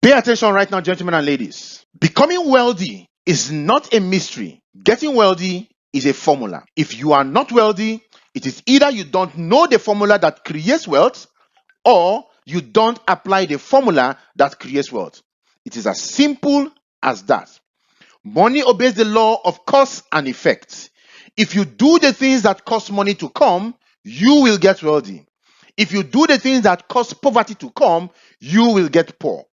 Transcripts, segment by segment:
Pay attention right now, gentlemen and ladies. Becoming wealthy is not a mystery. Getting wealthy is a formula. If you are not wealthy, it is either you don't know the formula that creates wealth or you don't apply the formula that creates wealth. It is as simple as that. Money obeys the law of cause and effect. If you do the things that cost money to come, you will get wealthy. If you do the things that cause poverty to come, you will get poor.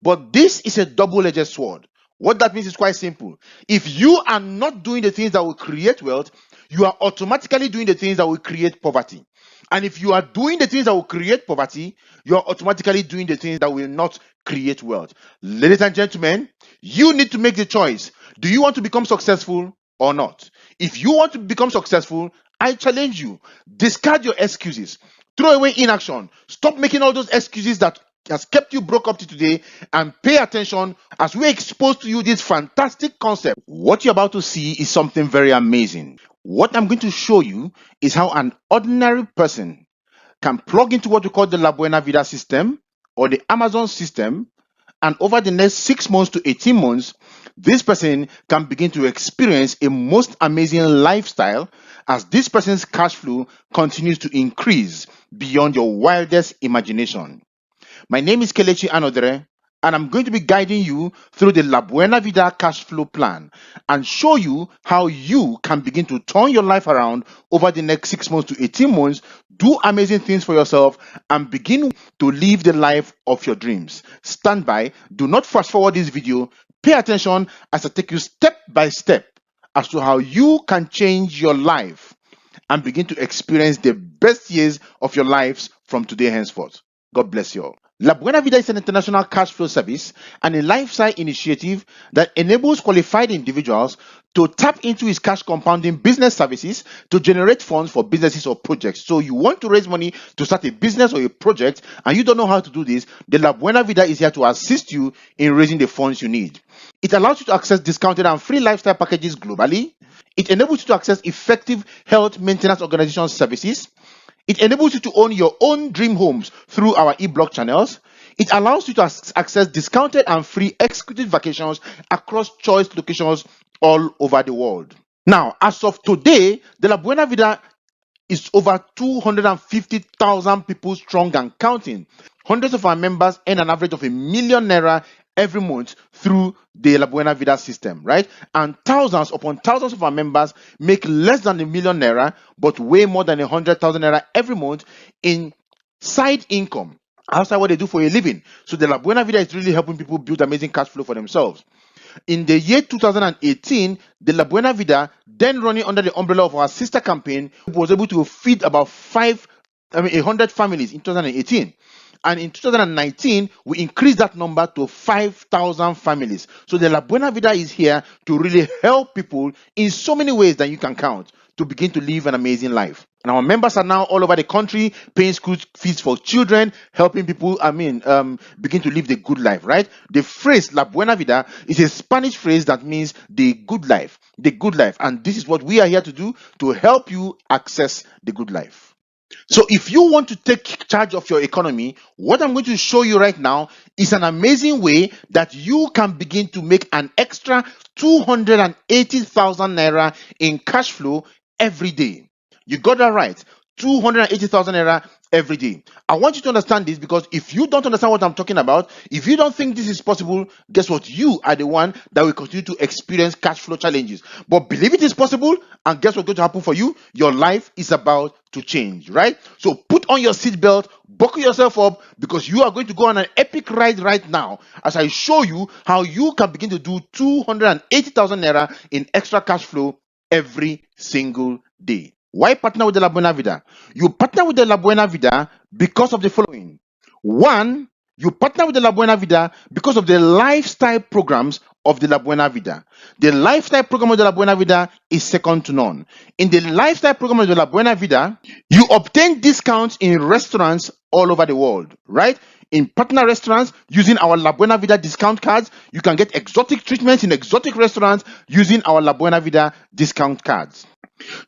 But this is a double-edged sword. What that means is quite simple. If you are not doing the things that will create wealth, you are automatically doing the things that will create poverty. And if you are doing the things that will create poverty, you are automatically doing the things that will not create wealth. Ladies and gentlemen, you need to make the choice. Do you want to become successful or not? If you want to become successful, I challenge you. Discard your excuses. Throw away inaction. Stop making all those excuses that has kept you broke up to today, and pay attention as we expose to you this fantastic concept. What you're about to see is something very amazing. What I'm going to show you is how an ordinary person can plug into what we call the La Buena Vida system or the Amazon system, and over the next 6 months to 18 months, this person can begin to experience a most amazing lifestyle as this person's cash flow continues to increase beyond your wildest imagination. My name is Kelechi Anodre, and I'm going to be guiding you through the La Buena Vida cash flow plan and show you how you can begin to turn your life around over the next 6 months to 18 months, do amazing things for yourself, and begin to live the life of your dreams. Stand by, do not fast forward this video, pay attention as I take you step by step as to how you can change your life and begin to experience the best years of your lives from today henceforth. God bless you all. La Buena Vida is an international cash flow service and a lifestyle initiative that enables qualified individuals to tap into its cash compounding business services to generate funds for businesses or projects. So you want to raise money to start a business or a project and you don't know how to do this, the La Buena Vida is here to assist you in raising the funds you need. It allows you to access discounted and free lifestyle packages globally. It enables you to access effective health maintenance organization services. It enables you to own your own dream homes through our e-blog channels. It allows you to access discounted and free executive vacations across choice locations all over the world. Now, as of today, the La Buena Vida is over 250,000 people strong and counting. Hundreds of our members earn an average of ₦1 million every month through the La Buena Vida system, right? And thousands upon thousands of our members make less than ₦1 million, but way more than 100,000 naira every month in side income outside what they do for a living. So the La Buena Vida is really helping people build amazing cash flow for themselves. In the year 2018, the La Buena Vida, then running under the umbrella of our sister campaign, was able to feed about 100 families in 2018. And in 2019, we increased that number to 5,000 families. So the La Buena Vida is here to really help people in so many ways that you can count to begin to live an amazing life. And our members are now all over the country paying school fees for children, helping people, begin to live the good life, right? The phrase La Buena Vida is a Spanish phrase that means the good life, the good life. And this is what we are here to do, to help you access the good life. So if you want to take charge of your economy, what I'm going to show you right now is an amazing way that you can begin to make an extra 280,000 naira in cash flow every day. You got that right. 280,000 naira every day. I want you to understand this, because if you don't understand what I'm talking about, if you don't think this is possible, guess what? You are the one that will continue to experience cash flow challenges. But believe it is possible, and guess what's going to happen for you? Your life is about to change, right? So put on your seatbelt, buckle yourself up, because you are going to go on an epic ride right now as I show you how you can begin to do 280,000 naira in extra cash flow every single day. Why partner with the La Buena Vida? You partner with the La Buena Vida because of the following. One, you partner with the La Buena Vida because of the lifestyle programs of the La Buena Vida. The lifestyle program of the La Buena Vida is second to none. In the lifestyle program of the La Buena Vida, you obtain discounts in restaurants all over the world, right? In partner restaurants, using our La Buena Vida discount cards, you can get exotic treatments in exotic restaurants using our La Buena Vida discount cards.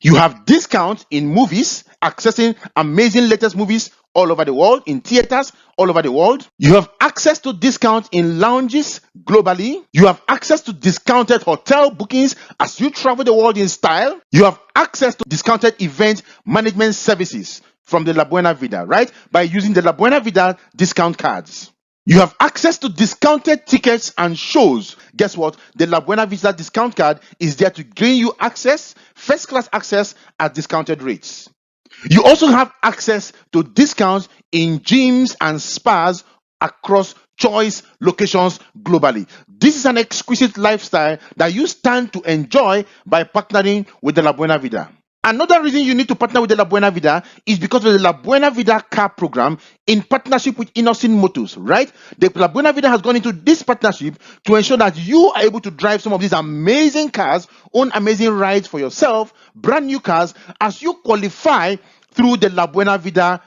You have discounts in movies, accessing amazing latest movies all over the world, in theaters all over the world. You have access to discounts in lounges globally. You have access to discounted hotel bookings as you travel the world in style. You have access to discounted event management services from the La Buena Vida, right? By using the La Buena Vida discount cards. You have access to discounted tickets and shows. Guess what? The La Buena Vista discount card is there to gain you access, first class access at discounted rates. You also have access to discounts in gyms and spas across choice locations globally. This is an exquisite lifestyle that you stand to enjoy by partnering with the La Buena Vida. Another reason you need to partner with the La Buena Vida is because of the La Buena Vida car program in partnership with Innocent Motors, right? The La Buena Vida has gone into this partnership to ensure that you are able to drive some of these amazing cars, own amazing rides for yourself, brand new cars, as you qualify through the La Buena Vida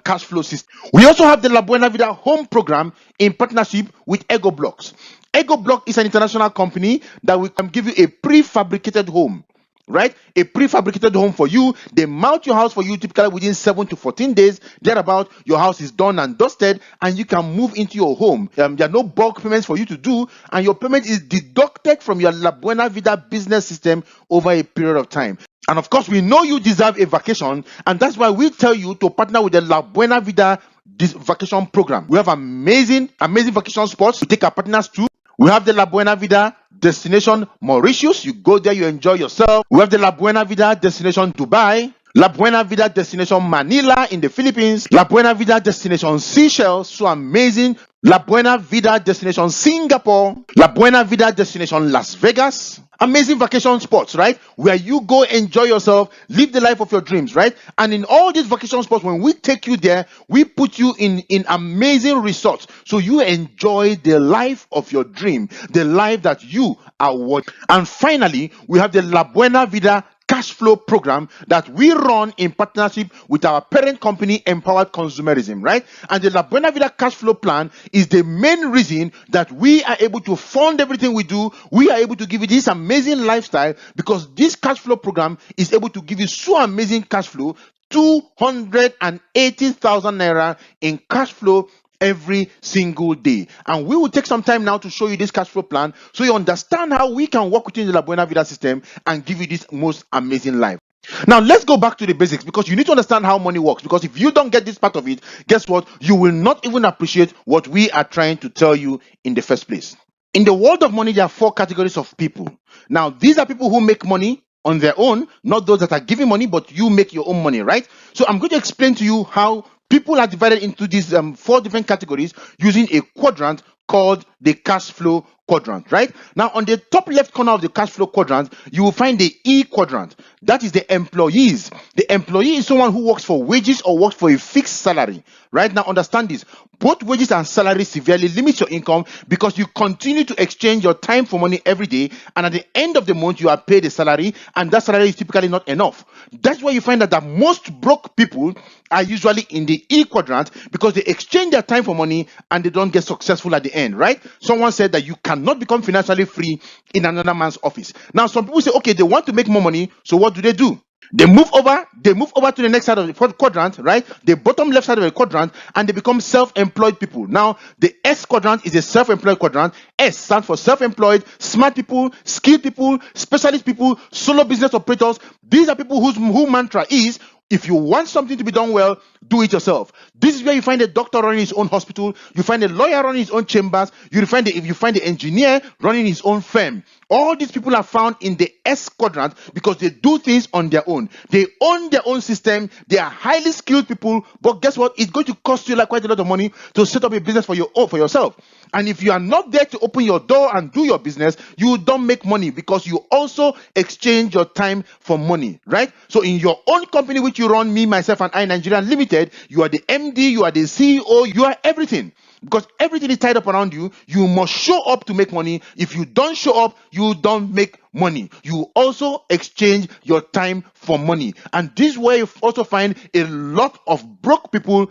cash flow system. We also have the La Buena Vida home program in partnership with Ego Blocks. Ego Block is an international company that will give you a prefabricated home. Right? A prefabricated home for you. They mount your house for you typically within 7 to 14 days. Thereabout, your house is done and dusted and you can move into your home. There are no bulk payments for you to do, and your payment is deducted from your La Buena Vida business system over a period of time. And of course, we know you deserve a vacation, and that's why we tell you to partner with the La Buena Vida vacation program. We have amazing vacation spots to take our partners to. We have the La Buena Vida destination Mauritius. You go there, you enjoy yourself. We have the La Buena Vida destination Dubai. La Buena Vida destination Manila in the Philippines. La Buena Vida destination Seychelles, so amazing. La Buena Vida destination Singapore. La Buena Vida destination Las Vegas. Amazing vacation spots, right? Where you go enjoy yourself, live the life of your dreams, right? And in all these vacation spots, when we take you there, we put you in amazing resorts. So you enjoy the life of your dream, the life that you are wanting. And finally, we have the La Buena Vida cash flow program that we run in partnership with our parent company, Empowered Consumerism, right? And the La Buena Vida cash flow plan is the main reason that we are able to fund everything we do. We are able to give you this amazing lifestyle because this cash flow program is able to give you so amazing cash flow, 280,000 naira in cash flow every single day. And we will take some time now to show you this cash flow plan so you understand how we can work within the La Buena Vida system and give you this most amazing life. Now let's go back to the basics, because you need to understand how money works, because if you don't get this part of it, guess what? You will not even appreciate what we are trying to tell you in the first place. In the world of money, there are 4 categories of people. Now these are people who make money on their own, not those that are giving money, but you make your own money, right? So I'm going to explain to you how people are divided into these 4 different categories using a quadrant called the cash flow quadrant, right? Now, on the top left corner of the cash flow quadrant, you will find the E quadrant. That is the employees. The employee is someone who works for wages or works for a fixed salary, right? Now, understand this. Both wages and salary severely limit your income because you continue to exchange your time for money every day, and at the end of the month, you are paid a salary, and that salary is typically not enough. That's why you find that most broke people are usually in the E quadrant because they exchange their time for money and they don't get successful at the end, right? Someone said that you cannot become financially free in another man's office. Now, some people say, okay, they want to make more money, so what do? They move over to the next side of the quadrant, right? The bottom left side of the quadrant, and they become self-employed people. Now, the S quadrant is a self-employed quadrant. S stands for self-employed, smart people, skilled people, specialist people, solo business operators. These are people whose mantra is, if you want something to be done well, do it yourself. This is where you find a doctor running his own hospital, you find a lawyer running his own chambers, you find the engineer running his own firm. All these people are found in the S quadrant because they do things on their own. They own their own system. They are highly skilled people, but guess what? It's going to cost you like quite a lot of money to set up a business for yourself. And if you are not there to open your door and do your business, you don't make money because you also exchange your time for money, right? So in your own company, which you run, me, myself, and I, Nigerian Limited, you are the MD, you are the CEO, you are everything. Because everything is tied up around you. You must show up to make money. If you don't show up, you don't make money. You also exchange your time for money. And this way you also find a lot of broke people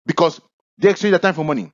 because they exchange their time for money.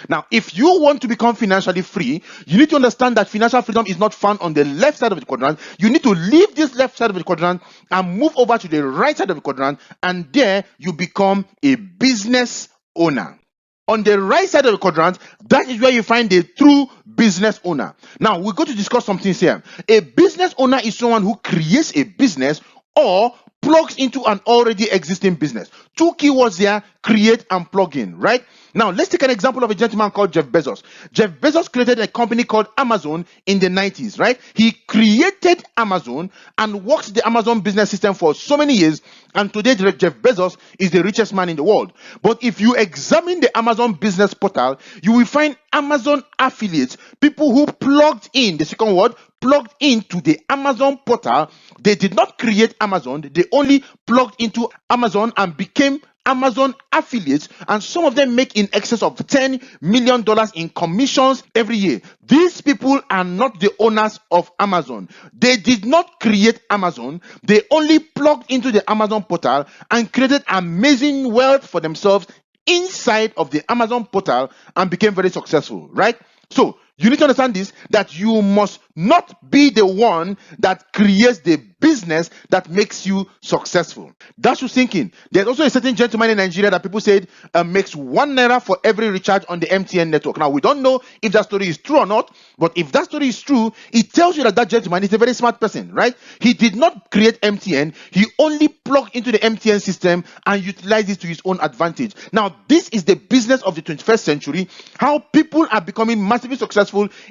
Now, if you want to become financially free, you need to understand that financial freedom is not found on the left side of the quadrant. You need to leave this left side of the quadrant and move over to the right side of the quadrant, and there you become a business owner. On the right side of the quadrant, that is where you find the true business owner. Now, we're going to discuss some things here. A business owner is someone who creates a business or plugs into an already existing business. Two keywords there: create and plug in, right? Now, let's take an example of a gentleman called Jeff Bezos. Jeff Bezos created a company called Amazon in the 90s, right? He created Amazon and worked the Amazon business system for so many years, and today Jeff Bezos is the richest man in the world. But if you examine the Amazon business portal, you will find Amazon affiliates, people who plugged in, the second word, plugged into the Amazon portal. They did not create Amazon, they only plugged into Amazon and became Amazon affiliates, and some of them make in excess of $10 million in commissions every year. These people are not the owners of Amazon. They did not create Amazon. They only plugged into the Amazon portal and created amazing wealth for themselves inside of the Amazon portal and became very successful, right? So you need to understand this, that you must not be the one that creates the business that makes you successful. That's your thinking. There's also a certain gentleman in Nigeria that people said makes 1 naira for every recharge on the MTN network. Now, we don't know if that story is true or not, but if that story is true, it tells you that that gentleman is a very smart person, right? He did not create MTN. He only plugged into the MTN system and utilized it to his own advantage. Now, this is the business of the 21st century, how people are becoming massively successful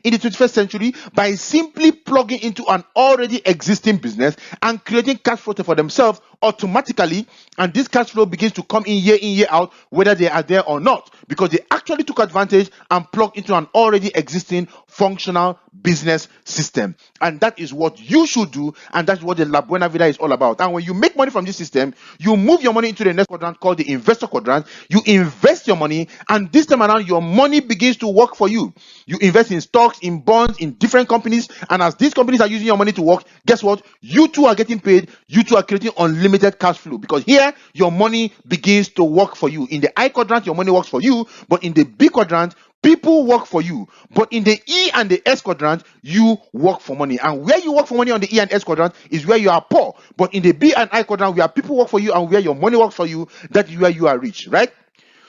in the 21st century by simply plugging into an already existing business and creating cash flow for themselves automatically, and this cash flow begins to come in, year out, whether they are there or not, because they actually took advantage and plugged into an already existing functional business system. And that is what you should do, and that's what the La Buena Vida is all about. And when you make money from this system, you move your money into the next quadrant called the investor quadrant. You invest your money, and this time around your money begins to work for you. You invest in stocks, in bonds, in different companies, and as these companies are using your money to work, guess what? You too are getting paid. You too are creating unlimited cash flow, because here your money begins to work for you. In the I quadrant, your money works for you, but in the B quadrant, people work for you. But in the E and the S quadrant, you work for money. And where you work for money on the E and S quadrant is where you are poor. But in the B and I quadrant, where people work for you and where your money works for you, that is where you are rich, right?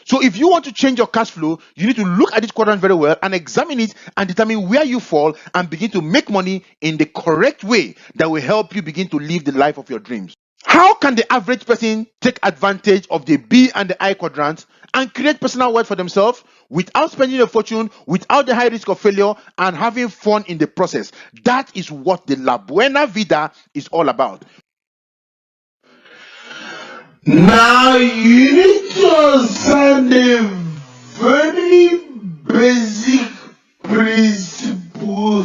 So if you want to change your cash flow, you need to look at this quadrant very well and examine it and determine where you fall and begin to make money in the correct way that will help you begin to live the life of your dreams. How can the average person take advantage of the B and the I quadrant and create personal wealth for themselves without spending a fortune, without the high risk of failure, and having fun in the process? That is what the La Buena Vida is all about. Now you need to understand a very basic principle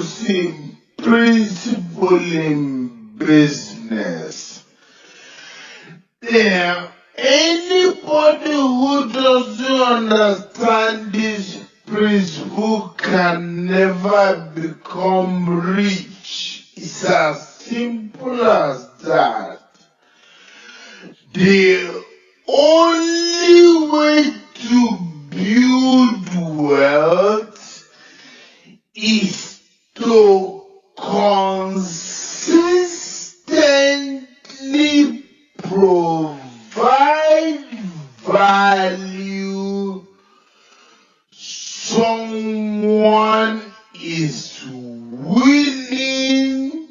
in business. Anybody who doesn't understand this principle can never become rich. It's as simple as that. The only way to build wealth is to consistently provide value someone is willing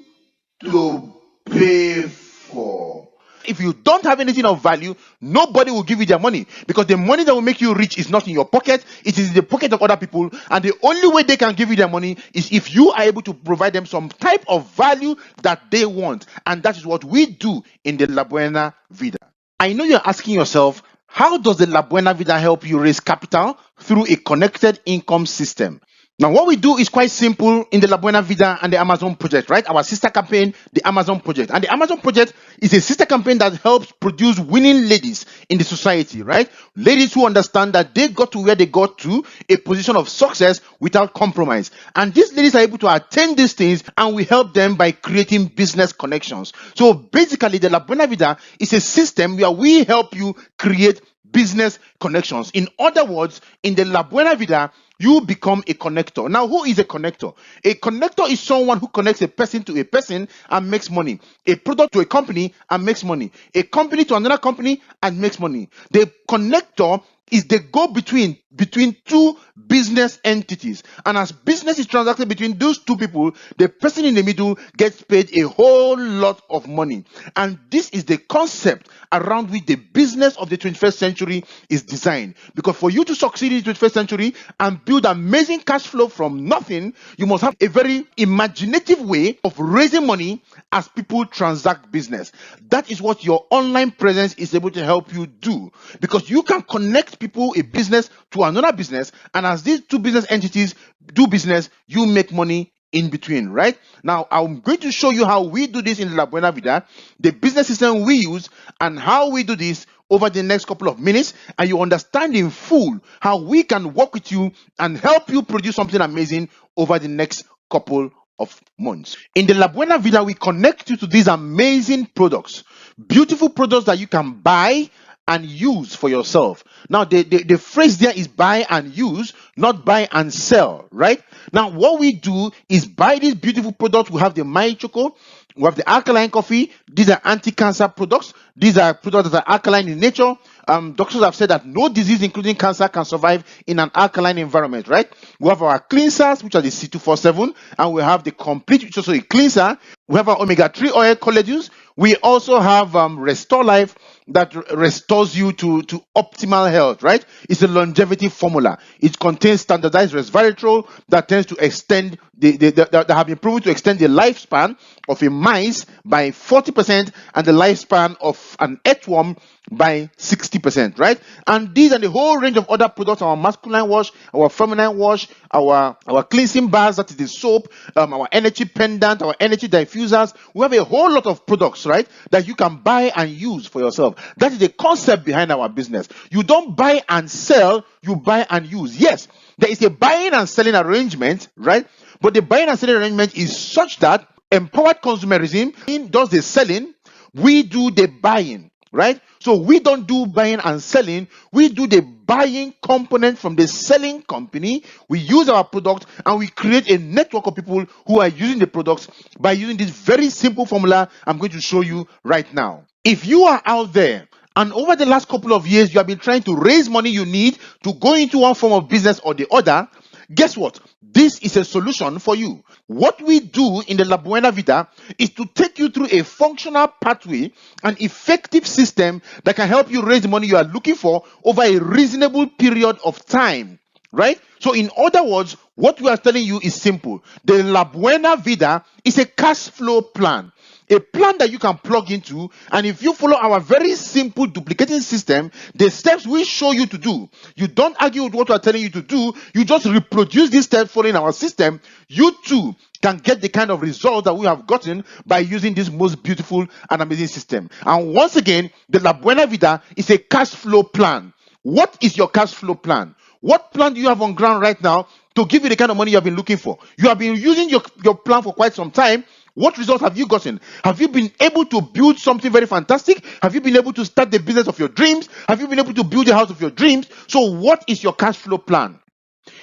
to pay for. If you don't have anything of value, nobody will give you their money, because the money that will make you rich is not in your pocket, it is in the pocket of other people, and the only way they can give you their money is if you are able to provide them some type of value that they want. And that is what we do in the La Buena Vida. I know you're asking yourself, how does the La Buena Vida help you raise capital through a connected income system? Now, what we do is quite simple in the La Buena Vida and the Amazon project, right? Our sister campaign, the Amazon project. And the Amazon project is a sister campaign that helps produce winning ladies in the society, right? Ladies who understand that they got to where they got to, a position of success without compromise. And these ladies are able to attain these things, and we help them by creating business connections. So basically, the La Buena Vida is a system where we help you create business connections. In other words, in the La Buena Vida, you become a connector. Now, who is a connector? A connector is someone who connects a person to a person and makes money, a product to a company and makes money, a company to another company and makes money. The connector is the go-between between two business entities, and as business is transacted between those two people, the person in the middle gets paid a whole lot of money. And this is the concept around which the business of the 21st century is designed, because for you to succeed in the 21st century and build amazing cash flow from nothing, you must have a very imaginative way of raising money as people transact business. That is what your online presence is able to help you do, because you can connect people, a business to another business, and as these two business entities do business, you make money in between. Right now, I'm going to show you how we do this in La Buena Vida, the business system we use, and how we do this over the next couple of minutes, and you understand in full how we can work with you and help you produce something amazing over the next couple of months. In the La Buena Vida, we connect you to these amazing products, beautiful products that you can buy and use for yourself. Now, the phrase there is buy and use, not buy and sell, right? Now, what we do is buy these beautiful products. We have the My Choco, we have the alkaline coffee. These are anti-cancer products. These are products that are alkaline in nature. Doctors have said that no disease, including cancer, can survive in an alkaline environment, right? We have our cleansers, which are the C247, and we have the complete, which is also a cleanser. We have our omega-3 oil collagens. We also have Restore Life, that restores you to optimal health, right? It's a longevity formula. It contains standardized resveratrol that tends to extend that have been proven to extend the lifespan of a mice by 40% and the lifespan of an earthworm by 60%, right? And these and the whole range of other products, our masculine wash, our feminine wash, our cleansing bars, that is the soap, our energy pendant, our energy diffusers. We have a whole lot of products, right, that you can buy and use for yourself. That is the concept behind our business. You don't buy and sell, you buy and use. Yes, there is a buying and selling arrangement, right? But the buying and selling arrangement is such that empowered consumerism does the selling, we do the buying, right? So we don't do buying and selling, we do the buying component from the selling company. We use our product and we create a network of people who are using the products by using this very simple formula I'm going to show you right now. If you are out there and over the last couple of years you have been trying to raise money you need to go into one form of business or the other, guess what? This is a solution for you. What we do in the La Buena Vida is to take you through a functional pathway, an effective system that can help you raise the money you are looking for over a reasonable period of time, right? So in other words, what we are telling you is simple. The La Buena Vida is a cash flow plan. A plan that you can plug into, and if you follow our very simple duplicating system, the steps we show you to do, you don't argue with what we are telling you to do, you just reproduce these steps following our system, you too can get the kind of result that we have gotten by using this most beautiful and amazing system. And once again, the La Buena Vida is a cash flow plan. What is your cash flow plan? What plan do you have on ground right now to give you the kind of money you have been looking for? You have been using your plan for quite some time. What results have you gotten? Have you been able to build something very fantastic? Have you been able to start the business of your dreams? Have you been able to build the house of your dreams? So what is your cash flow plan?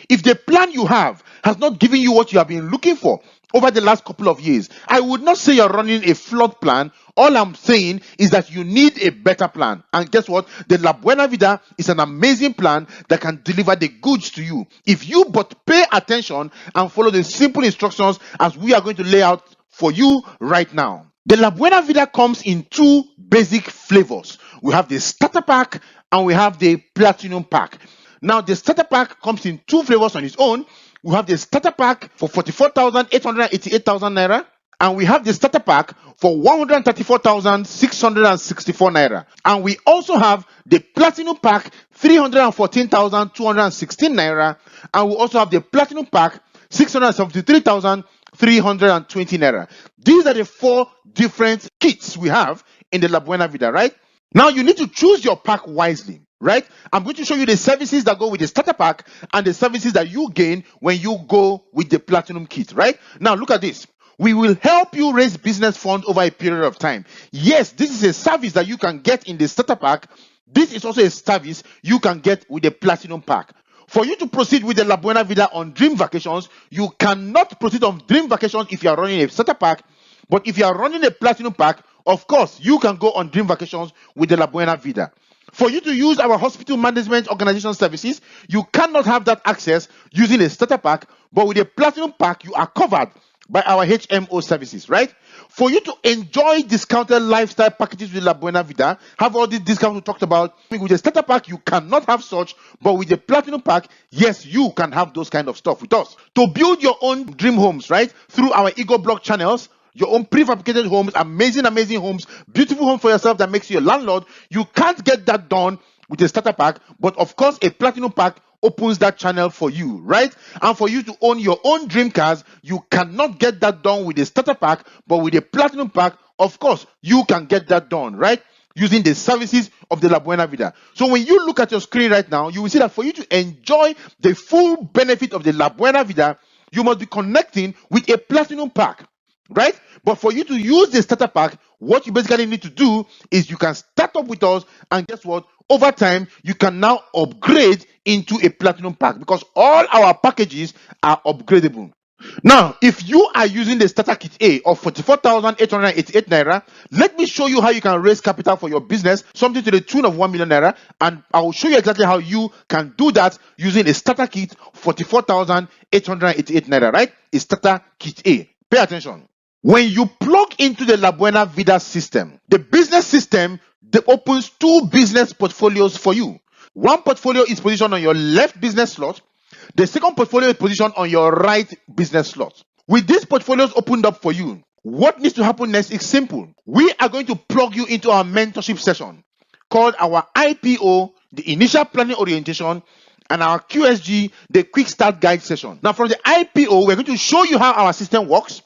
If the plan you have has not given you what you have been looking for over the last couple of years, I would not say you're running a flawed plan. All I'm saying is that you need a better plan. And guess what? The La Buena Vida is an amazing plan that can deliver the goods to you. If you but pay attention and follow the simple instructions as we are going to lay out for you right now. The La Buena Vida comes in two basic flavors. We have the starter pack and we have the platinum pack. Now, the starter pack comes in two flavors on its own. We have the starter pack for 44,888,000 naira, and we have the starter pack for 134,664 naira. And we also have the platinum pack, 314,216 naira, and we also have the platinum pack, 673,320 naira. These are the four different kits we have in the La Buena Vida, right? Now you need to choose your pack wisely, right? I'm going to show you the services that go with the starter pack and the services that you gain when you go with the platinum kit, right? Now look at this. We will help you raise business funds over a period of time. Yes, this is a service that you can get in the starter pack This is also a service you can get with the Platinum Pack. For you to proceed with the La Buena Vida on Dream Vacations, you cannot proceed on Dream Vacations if you are running a starter pack. But if you are running a Platinum Pack, of course, you can go on Dream Vacations with the La Buena Vida. For you to use our hospital management organization services, you cannot have that access using a starter pack, but with a Platinum Pack, you are covered by our HMO services, right? For you to enjoy discounted lifestyle packages with La Buena Vida, have all these discounts we talked about. With a starter pack, you cannot have such, but with the Platinum Pack, yes, you can have those kind of stuff with us. To build your own dream homes, right, through our Ego Block channels, your own prefabricated homes, amazing homes, beautiful home for yourself that makes you a landlord, you can't get that done with a starter pack, but of course, a Platinum Pack opens that channel for you, right? And for you to own your own dream cars, you cannot get that done with a starter pack, but with a Platinum Pack, of course, you can get that done, right? Using the services of the La Buena Vida. So when you look at your screen right now, you will see that for you to enjoy the full benefit of the La Buena Vida, you must be connecting with a Platinum Pack, right? But for you to use the starter pack, what you basically need to do is you can start up with us, and guess what? Over time, you can now upgrade into a Platinum Pack because all our packages are upgradable. Now, if you are using the starter kit A of 44,888 naira, let me show you how you can raise capital for your business, something to the tune of 1 million naira, and I will show you exactly how you can do that using a starter kit 44,888 naira, right? A starter kit A. Pay attention. When you plug into the La Buena Vida system, the business system opens two business portfolios for you. One portfolio is positioned on your left business slot. The second portfolio is positioned on your right business slot. With these portfolios opened up for you, what needs to happen next is simple. We are going to plug you into our mentorship session called our IPO, the Initial Planning Orientation, and our QSG, the Quick Start Guide session. Now, from the IPO, we're going to show you how our system works.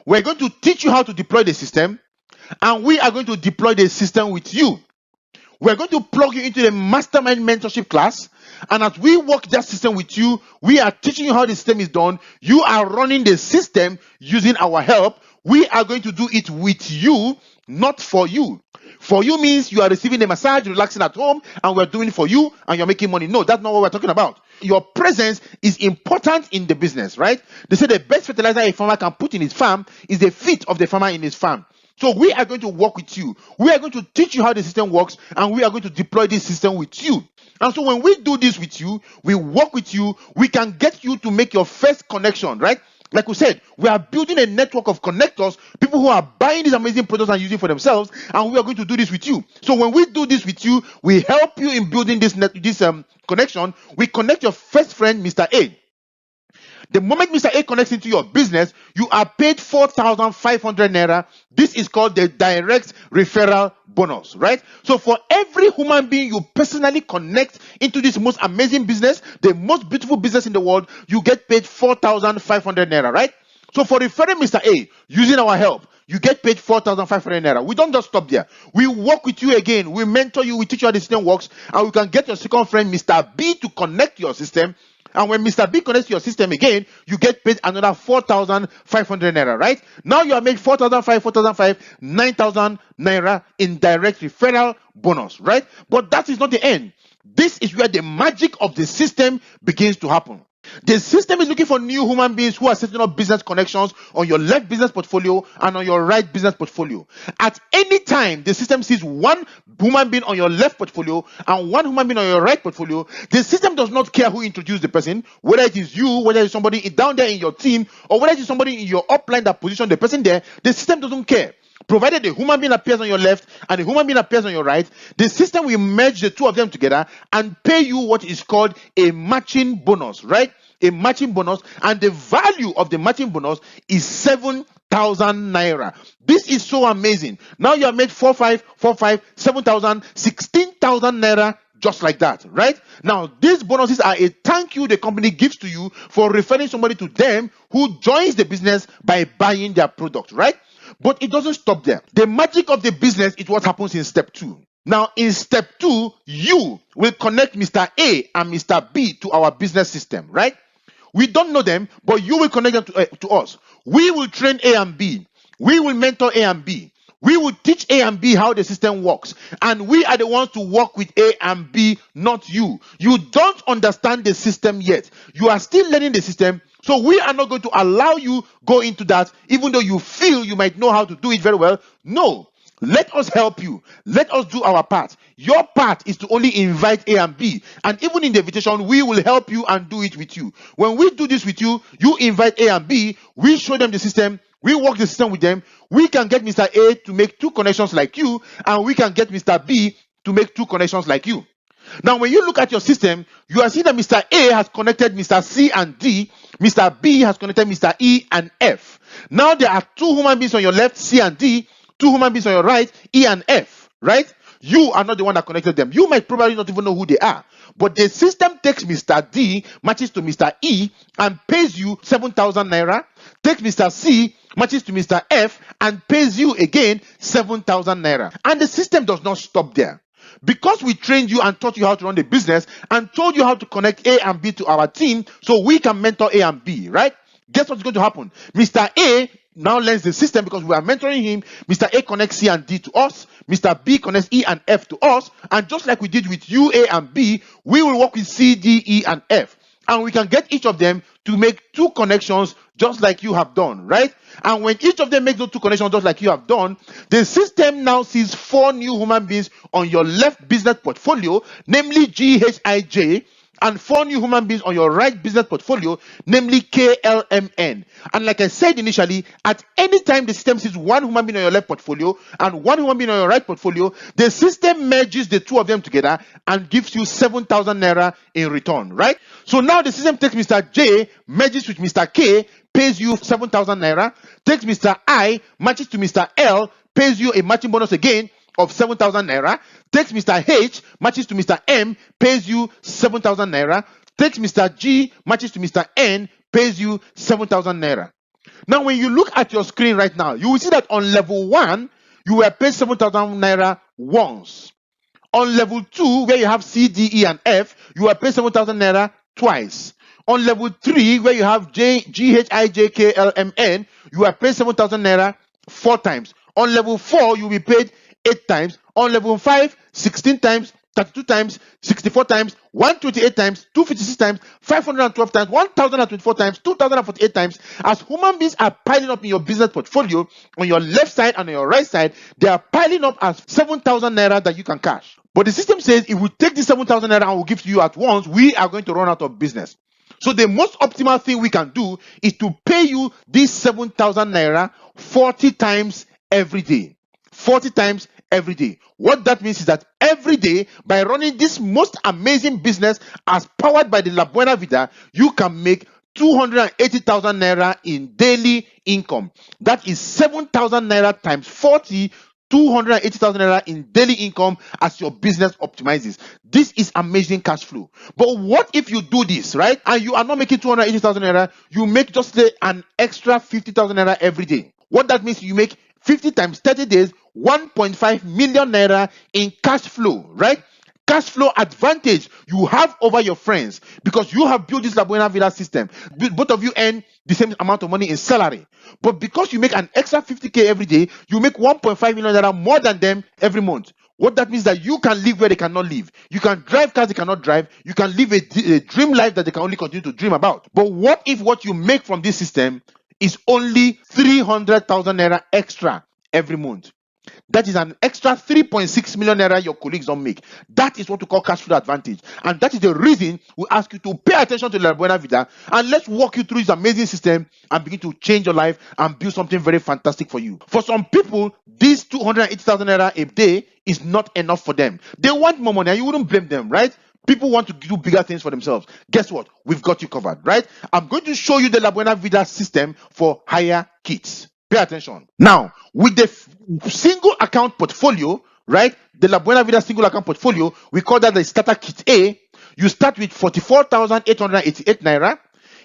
We're going to teach you how to deploy the system, and we are going to deploy the system with you. We're going to plug you into the mastermind mentorship class, and as we work that system with you, we are teaching you how the system is done. You are running the system using our help. We are going to do it with you, not for you. For you means you are receiving a massage, relaxing at home, and we're doing it for you, and you're making money. No, that's not what we're talking about. Your presence is important in the business, right? They say the best fertilizer a farmer can put in his farm is the feet of the farmer in his farm. So we are going to work with you. We are going to teach you how the system works, and we are going to deploy this system with you. And so when we do this with you, we work with you, we can get you to make your first connection, right? Like we said, we are building a network of connectors, people who are buying these amazing products and using for themselves, and we are going to do this with you. So when we do this with you, we help you in building this connection. We connect your first friend, Mr. A. The moment Mr. A connects into your business, you are paid 4,500 naira. This is called the direct referral bonus, right? So for every human being you personally connect into this most amazing business, the most beautiful business in the world, you get paid 4,500 naira, right? So for referring Mr. A, using our help, you get paid 4,500 naira. We don't just stop there. We work with you again. We mentor you. We teach you how the system works. And we can get your second friend, Mr. B, to connect your system. And when Mr. B connects to your system again, you get paid another 4,500 naira, right? Now you are made 4,500, 9,000 naira in direct referral bonus, right? But that is not the end. This is where the magic of the system begins to happen. The system is looking for new human beings who are setting up business connections on your left business portfolio and on your right business portfolio. At any time, the system sees one human being on your left portfolio and one human being on your right portfolio. The system does not care who introduced the person, whether it is you, whether it's somebody down there in your team, or whether it is somebody in your upline that positioned the person there. The system doesn't care. Provided the human being appears on your left and the human being appears on your right, the system will merge the two of them together and pay you what is called a matching bonus, right? A matching bonus, and the value of the matching bonus is 7,000 naira. This is so amazing. Now you have made 7,000, 16,000 naira just like that, right? Now, these bonuses are a thank you the company gives to you for referring somebody to them who joins the business by buying their product, right? But it doesn't stop there. The magic of the business is what happens in step 2. Now, in step 2, you will connect Mr. A and Mr. B to our business system, right? We don't know them, but you will connect them to us. We will train A and B. We will mentor A and B. We will teach A and B how the system works. And we are the ones to work with A and B, not you. You don't understand the system yet. You are still learning the system. So we are not going to allow you go into that, even though you feel you might know how to do it very well. No. Let us help you. Let us do our part. Your part is to only invite A and B. And even in the invitation, we will help you and do it with you. When we do this with you, you invite A and B, we show them the system, we work the system with them. We can get Mr. A to make 2 connections like you, and we can get Mr. B to make 2 connections like you. Now, when you look at your system, you are seeing that Mr. A has connected Mr. C and D. Mr. B has connected Mr. E and F. Now, there are 2 human beings on your left, C and D, 2 human beings on your right, E and F, right? You are not the one that connected them. You might probably not even know who they are. But the system takes Mr. D, matches to Mr. E, and pays you 7,000 naira. Takes Mr. C, matches to Mr. F, and pays you again 7,000 naira. And the system does not stop there. Because we trained you and taught you how to run the business and told you how to connect A and B to our team so we can mentor A and B, right? Guess what's going to happen? Mr. A now learns the system because we are mentoring him. Mr. A connects C and D to us. Mr. B connects E and F to us. And just like we did with you, A and B, we will work with C, D, E, and F. And we can get each of them to make 2 connections just like you have done, right? And when each of them makes those 2 connections just like you have done, the system now sees 4 new human beings on your left business portfolio, namely GHIJ, and 4 new human beings on your right business portfolio, namely KLMN. And like I said initially, at any time the system sees 1 human being on your left portfolio and 1 human being on your right portfolio, the system merges the 2 of them together and gives you 7,000 naira in return, right? So now the system takes Mr. J, merges with Mr. K, pays you 7,000 naira, takes Mr. I, matches to Mr. L, pays you a matching bonus again of 7,000 naira, takes Mr. H, matches to Mr. M, pays you 7,000 naira, takes Mr. G, matches to Mr. N, pays you 7,000 naira. Now, when you look at your screen right now, you will see that on level 1, you were paid 7,000 naira once. On level 2, where you have C, D, E, and F, you were paid 7,000 naira twice. On level 3, where you have G, H, I, J, K, L, M, N, you are paid 7,000 naira 4 times. On level 4, you will be paid 8 times. On level 5, 16 times, 32 times, 64 times, 128 times, 256 times, 512 times, 1,024 times, 2,048 times. As human beings are piling up in your business portfolio, on your left side and on your right side, they are piling up as 7,000 naira that you can cash. But the system says if we take this 7,000 naira and we give to you at once, we are going to run out of business. So the most optimal thing we can do is to pay you this 7,000 naira 40 times every day. 40 times every day. What that means is that every day, by running this most amazing business as powered by the Buena Vida, you can make 280,000 naira in daily income. That is 7,000 naira times 40, 280,000 naira in daily income as your business optimizes. This is amazing cash flow. But what if you do this, right? And you are not making 280,000 naira, you make just an extra 50,000 naira every day. What that means, you make 50 times 30 days, 1.5 million naira in cash flow, right? Cash flow advantage you have over your friends because you have built this Buena Vida system. Both of you earn the same amount of money in salary. But because you make an extra 50K every day, you make 1.5 million naira more than them every month. What that means that you can live where they cannot live. You can drive cars they cannot drive. You can live a dream life that they can only continue to dream about. But what if what you make from this system is only 300,000 naira extra every month? That is an extra 3.6 million naira your colleagues don't make. That is what we call cash flow advantage. And that is the reason we ask you to pay attention to La Buena Vida and let's walk you through this amazing system and begin to change your life and build something very fantastic for you. For some people, this 280,000 naira a day is not enough for them. They want more money and you wouldn't blame them, right? People want to do bigger things for themselves. Guess what? We've got you covered, right? I'm going to show you the La Buena Vida system for higher kids. Pay attention. Now, with the single account portfolio, right? The La Buena Vida single account portfolio, we call that the starter kit A. You start with 44,888 naira.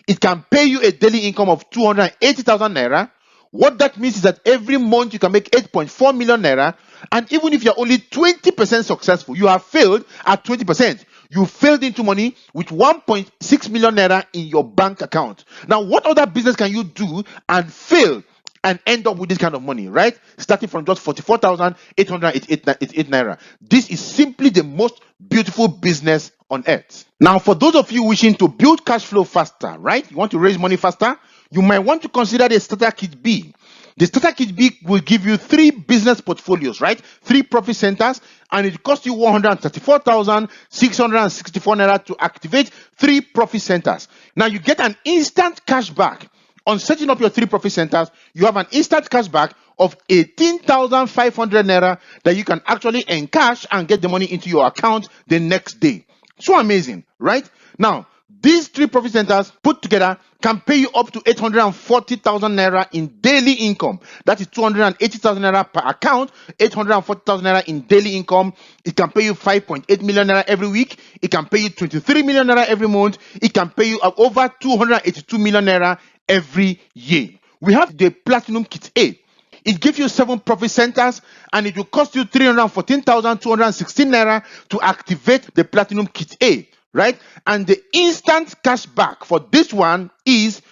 It can pay you a daily income of 280,000 naira. What that means is that every month you can make 8.4 million naira. And even if you're only 20% successful, you have failed at 20%. You failed into money with 1.6 million naira in your bank account. Now, what other business can you do and fail and end up with this kind of money, right? Starting from just 44,888 naira. This is simply the most beautiful business on earth. Now, for those of you wishing to build cash flow faster, right? You want to raise money faster, you might want to consider the Starter Kit B. The Starter Kit B will give you 3 business portfolios, right? 3 profit centers, and it costs you 134,664 naira to activate 3 profit centers. Now you get an instant cash back. On setting up your 3 profit centers, you have an instant cash back of 18,500 naira that you can actually encash and get the money into your account the next day. So amazing, right? Now, these 3 profit centers put together can pay you up to 840,000 naira in daily income. That is 280,000 naira per account, 840,000 naira in daily income. It can pay you 5.8 million naira every week. It can pay you 23 million naira every month. It can pay you over 282 million naira every year. We have the Platinum Kit A. It gives you 7 profit centers, and it will cost you 314,216 naira to activate the Platinum Kit A, right? And the instant cash back for this one is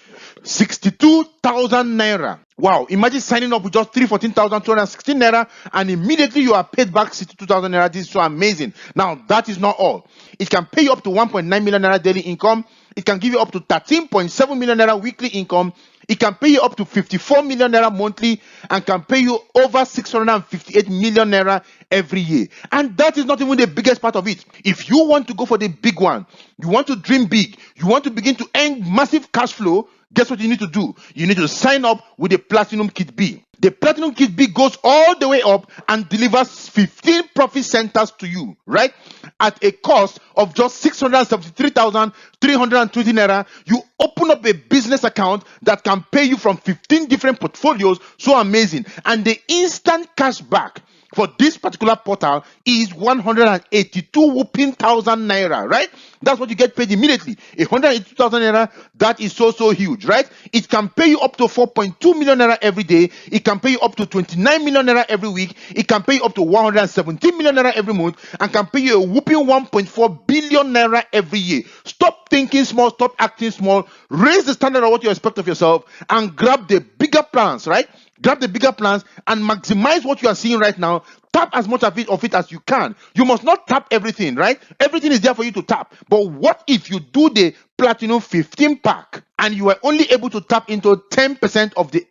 62,000 naira. Wow, imagine signing up with just 314,216 naira and immediately you are paid back 62,000 naira. This is so amazing. Now, that is not all. It can pay you up to 1.9 million naira daily income. It can give you up to 13.7 million naira weekly income. It can pay you up to 54 million naira monthly and can pay you over 658 million naira every year. And that is not even the biggest part of it. If you want to go for the big one, you want to dream big, you want to begin to earn massive cash flow, guess what you need to do? You need to sign up with the Platinum Kit B. The Platinum Kit B goes all the way up and delivers 15 profit centers to you, right? At a cost of just 673,320 naira, you open up a business account that can pay you from 15 different portfolios. So amazing. And the instant cash back for this particular portal is 182 whooping thousand naira, right? That's what you get paid immediately. 182,000 naira, that is so huge, right? It can pay you up to 4.2 million naira every day. It can pay you up to 29 million naira every week. It can pay you up to 117 million naira every month and can pay you a whooping 1.4 billion naira every year. Stop thinking small, stop acting small, raise the standard of what you expect of yourself and grab the bigger plans, right? Grab the bigger plans and maximize what you are seeing right now. Tap as much of it as you can. You must not tap everything, right? Everything is there for you to tap. But what if you do the Platinum 15 pack and you are only able to tap into 10% of the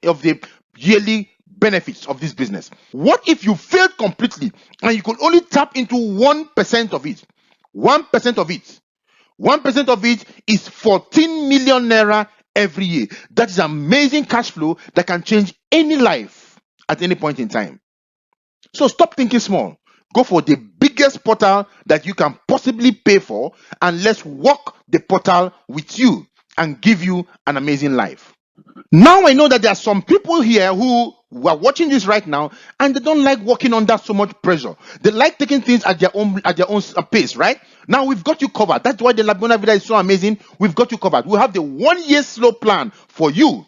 yearly benefits of this business? What if you failed completely and you could only tap into 1% of it? 1% of it. 1% of it is 14 million naira every year. That is amazing cash flow that can change any life at any point in time. So stop thinking small. Go for the biggest portal that you can possibly pay for, and let's walk the portal with you and give you an amazing life. Now I know that there are some people here who are watching this right now and they don't like working under so much pressure. They like taking things at their own pace, right? Now we've got you covered. That's why the Buena Vida is so amazing. We've got you covered. We have the 1 year slow plan for you.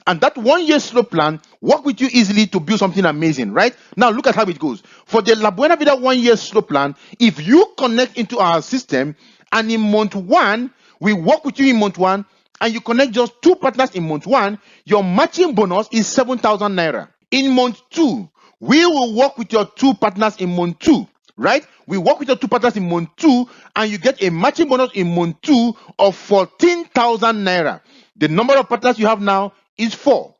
And that 1 year slow plan work with you easily to build something amazing, right? Now look at how it goes. For the Buena Vida 1 year slow plan, if you connect into our system and in month 1, we work with you in month 1, and you connect just 2 partners in month 1, your matching bonus is 7,000 naira. In month 2, we will work with your 2 partners in month 2, right? We work with your 2 partners in month 2, and you get a matching bonus in month 2 of 14,000 naira. The number of partners you have now is 4.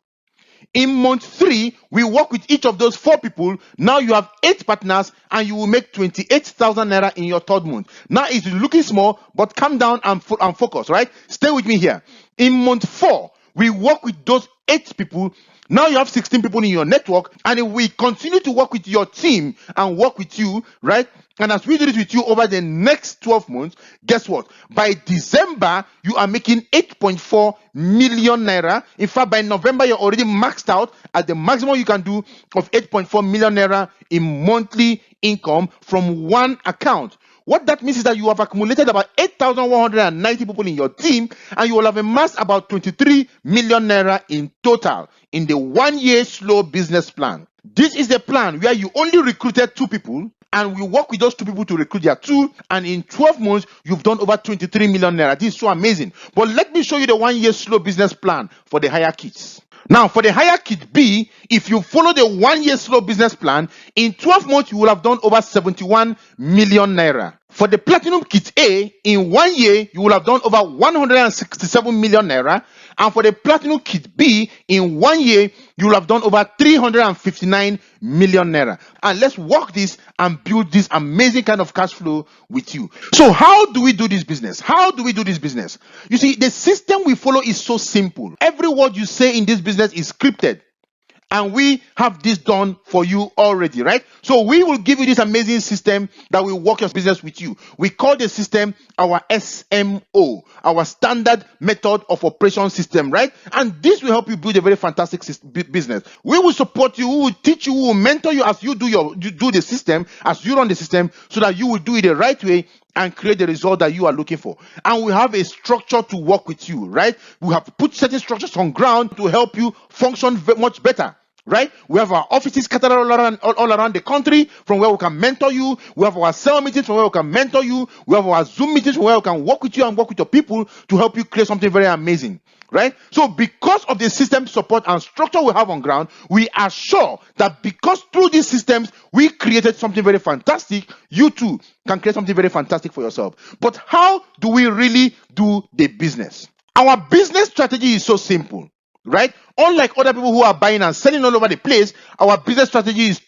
In month 3, we work with each of those 4 people. Now you have 8 partners and you will make 28,000 naira in your 3rd month. Now it's looking small, but calm down and focus, right? Stay with me here. In month 4, we work with those 8 people. Now you have 16 people in your network, and we continue to work with your team and work with you, right? And as we do this with you over the next 12 months, guess what? By December, you are making 8.4 million naira. In fact, by November, you're already maxed out at the maximum you can do of 8.4 million naira in monthly income from one account. What that means is that you have accumulated about 8,190 people in your team, and you will have amassed about 23 million naira in total in the 1 year slow business plan. This is the plan where you only recruited 2 people, and we work with those 2 people to recruit their 2, and in 12 months, you've done over 23 million naira. This is so amazing. But let me show you the 1 year slow business plan for the higher kids. Now, for the higher kit B, if you follow the 1 year slow business plan, in 12 months you will have done over 71 million naira. For the platinum kit A, in 1 year you will have done over 167 million naira. And for the platinum kit B, in 1 year you will have done over 359 million naira. And let's work this and build this amazing kind of cash flow with you. So how do we do this business? How do we do this business? You see, the system we follow is so simple. Every word you say in this business is scripted. And we have this done for you already, right? So we will give you this amazing system that will work your business with you. We call the system our SMO, our standard method of operation system, right? And this will help you build a very fantastic business. We will support you, we will teach you, we will mentor you as you do the system, as you run the system, so that you will do it the right way and create the result that you are looking for. And we have a structure to work with you, right? We have put certain structures on ground to help you function much better. Right? We have our offices scattered all around the country from where we can mentor you. We have our cell meetings from where we can mentor you. We have our Zoom meetings from where we can work with you and work with your people to help you create something very amazing. Right? So because of the system support and structure we have on ground, we are sure that because through these systems we created something very fantastic, you too can create something very fantastic for yourself. But how do we really do the business? Our business strategy is so simple. Right? Unlike other people who are buying and selling all over the place, our business strategy is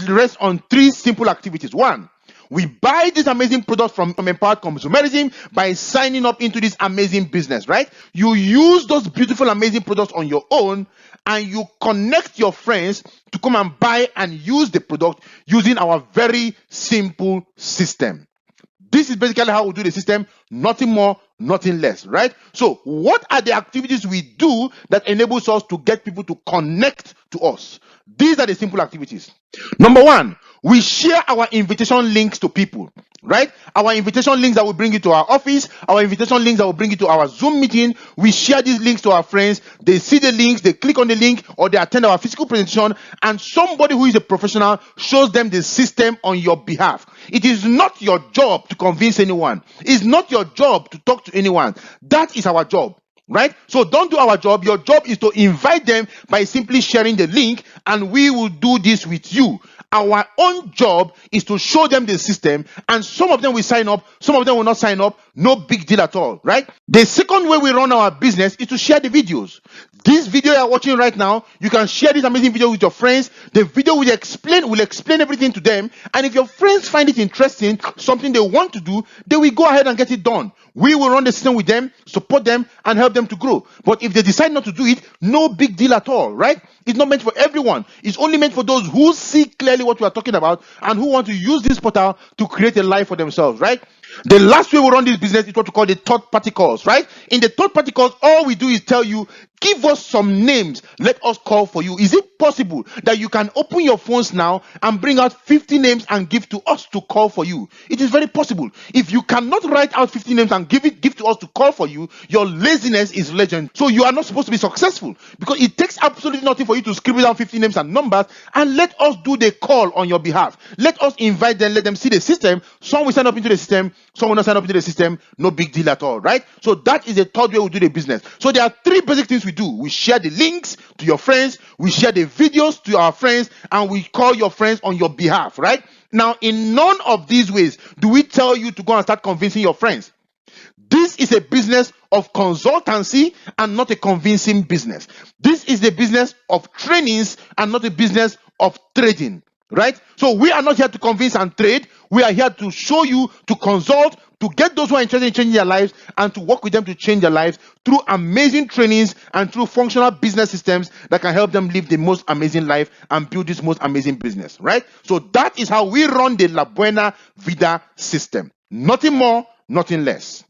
rests on three simple activities. One, we buy this amazing product from Empowered Consumerism by signing up into this amazing business, right? You use those beautiful, amazing products on your own and you connect your friends to come and buy and use the product using our very simple system. This is basically how we do the system, nothing more, nothing less, right? So what are the activities we do that enables us to get people to connect to us? These are the simple activities. Number one, we share our invitation links to people, right? Our invitation links that will bring you to our office, our invitation links that will bring you to our Zoom meeting. We share these links to our friends. They see the links, they click on the link, or they attend our physical presentation, and somebody who is a professional shows them the system on your behalf. It is not your job to convince anyone. It's not your job to talk to anyone. That is our job. Right? So don't do our job. Your job is to invite them by simply sharing the link, and we will do this with you. Our own job is to show them the system, and some of them will sign up, some of them will not sign up. No big deal at all, right? The second way we run our business is to share the videos. This video you are watching right now, you can share this amazing video with your friends. The video will explain everything to them, and if your friends find it interesting, something they want to do, they will go ahead and get it done. We will run the system with them, support them, and help them to grow. But if they decide not to do it, no big deal at all, right? It's not meant for everyone. It's only meant for those who see clearly what we are talking about and who want to use this portal to create a life for themselves, right? The last way we run this business is what we call the third-party calls, right? In the third-party calls, all we do is tell you, give us some names, let us call for you. Is it possible that you can open your phones now and bring out 50 names and give to us to call for you? It is very possible. If you cannot write out 50 names and give to us to call for you, your laziness is legend. So you are not supposed to be successful, because it takes absolutely nothing for you to scribble down 50 names and numbers and let us do the call on your behalf. Let us invite them, let them see the system. Some will sign up into the system, some will not sign up into the system. No big deal at all, right? So that is the third way we do the business. So there are three basic things we do. We share the links to your friends, we share the videos to our friends, and we call your friends on your behalf, right? Now, in none of these ways do we tell you to go and start convincing your friends. This is a business of consultancy and not a convincing business. This is the business of trainings and not a business of trading, right? So we are not here to convince and trade. We are here to show you, to consult, to get those who are interested in changing their lives, and to work with them to change their lives through amazing trainings and through functional business systems that can help them live the most amazing life and build this most amazing business, right? So that is how we run the Buena Vida system. Nothing more, nothing less.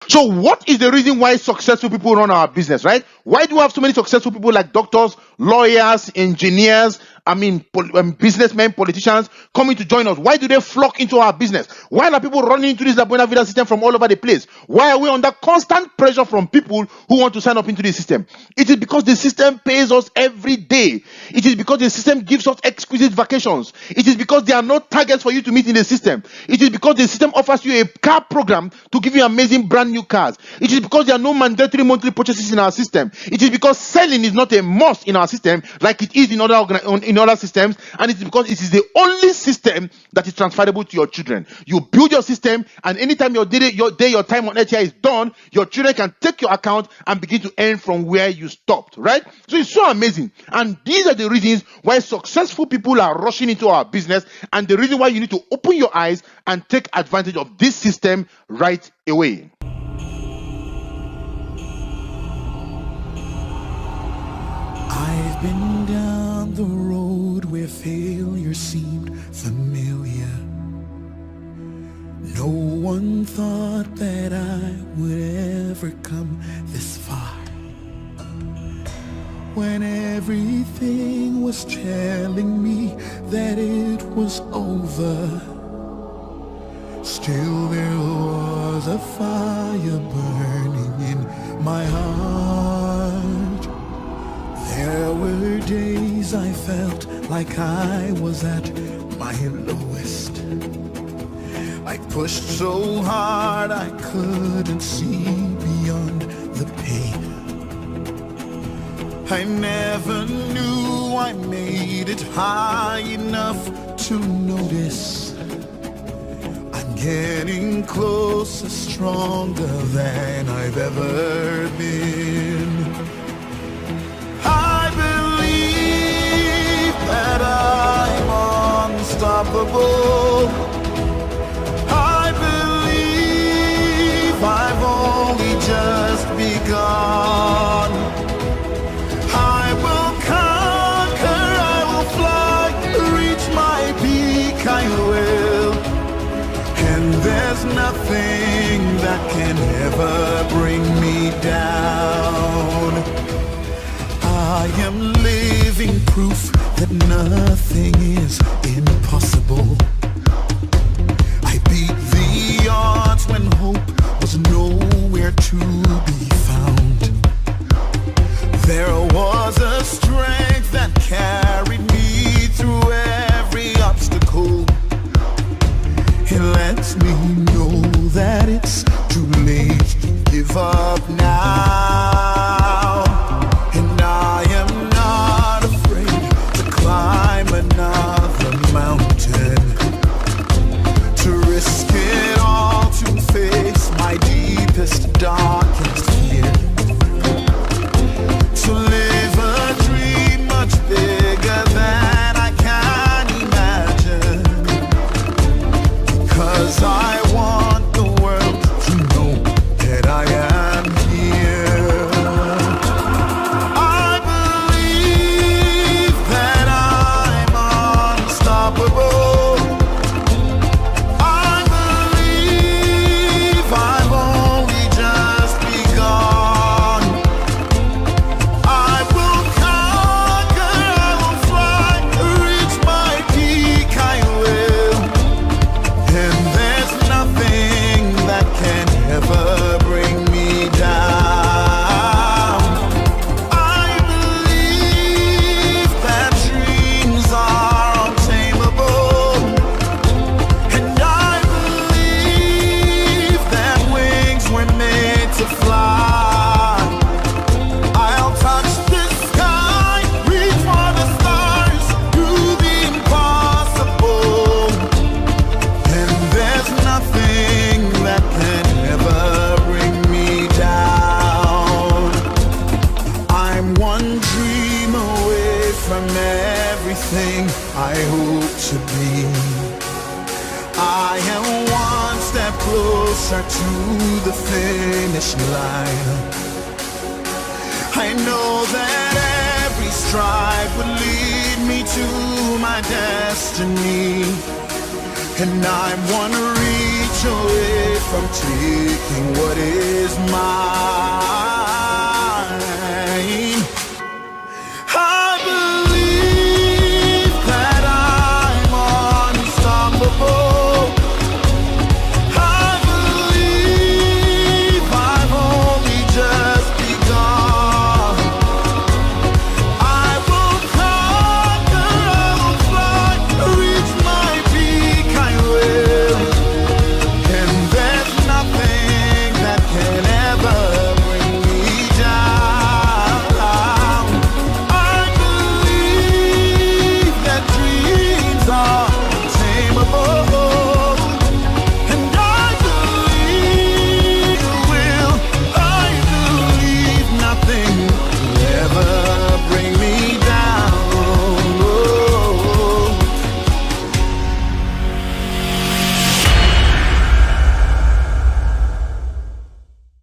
So what is the reason why successful people run our business, right? Why do we have so many successful people like doctors, lawyers, engineers, businessmen, politicians coming to join us? Why do they flock into our business? Why are people running into this Buena Vida system from all over the place? Why are we under constant pressure from people who want to sign up into the system? It is because the system pays us every day. It is because the system gives us exquisite vacations. It is because there are no targets for you to meet in the system. It is because the system offers you a car program to give you amazing brand new cars. It is because there are no mandatory monthly purchases in our system. It is because selling is not a must in our system like it is in other systems, and it is because it is the only system that is transferable to your children. You build your system, and anytime your time on earth here is done, your children can take your account and begin to earn from where you stopped, right? So it's so amazing, and these are the reasons why successful people are rushing into our business, and the reason why you need to open your eyes and take advantage of this system right away. I've been down the road where failure seemed familiar. No one thought that I would ever come this far. When everything was telling me that it was over, still there was a fire burning in my heart. There were days I felt like I was at my lowest. I pushed so hard I couldn't see beyond the pain. I never knew I made it high enough to notice I'm getting closer, stronger than I've ever been. I believe that I'm unstoppable. I believe I've only just begun. I will conquer, I will fly, reach my peak, I will. And there's nothing that can ever bring me down. I am living proof that nothing is impossible. I beat the odds when hope was nowhere to be found. There was a strength that carried me through every obstacle. It lets me know that it's too late to give up now. And I am not afraid to climb another mountain, to risk it all, to face my deepest, darkest fear, to live a dream much bigger than I can imagine. Because I want the world to know that I am here. I believe that I'm unstoppable. I believe I've only just begun. I will conquer, I will fly, reach my peak, I will. And there's nothing that can ever bring me down. I believe that dreams are untamable. And I believe that wings were made to fly. I'll touch the sky, reach for the stars, do the impossible. And there's nothing that can ever bring me down. I'm one dream away from everything I hope to be. I am one step closer to the finish line. I know that every stride will lead me to my destiny. And I'm one reach away from taking what is mine.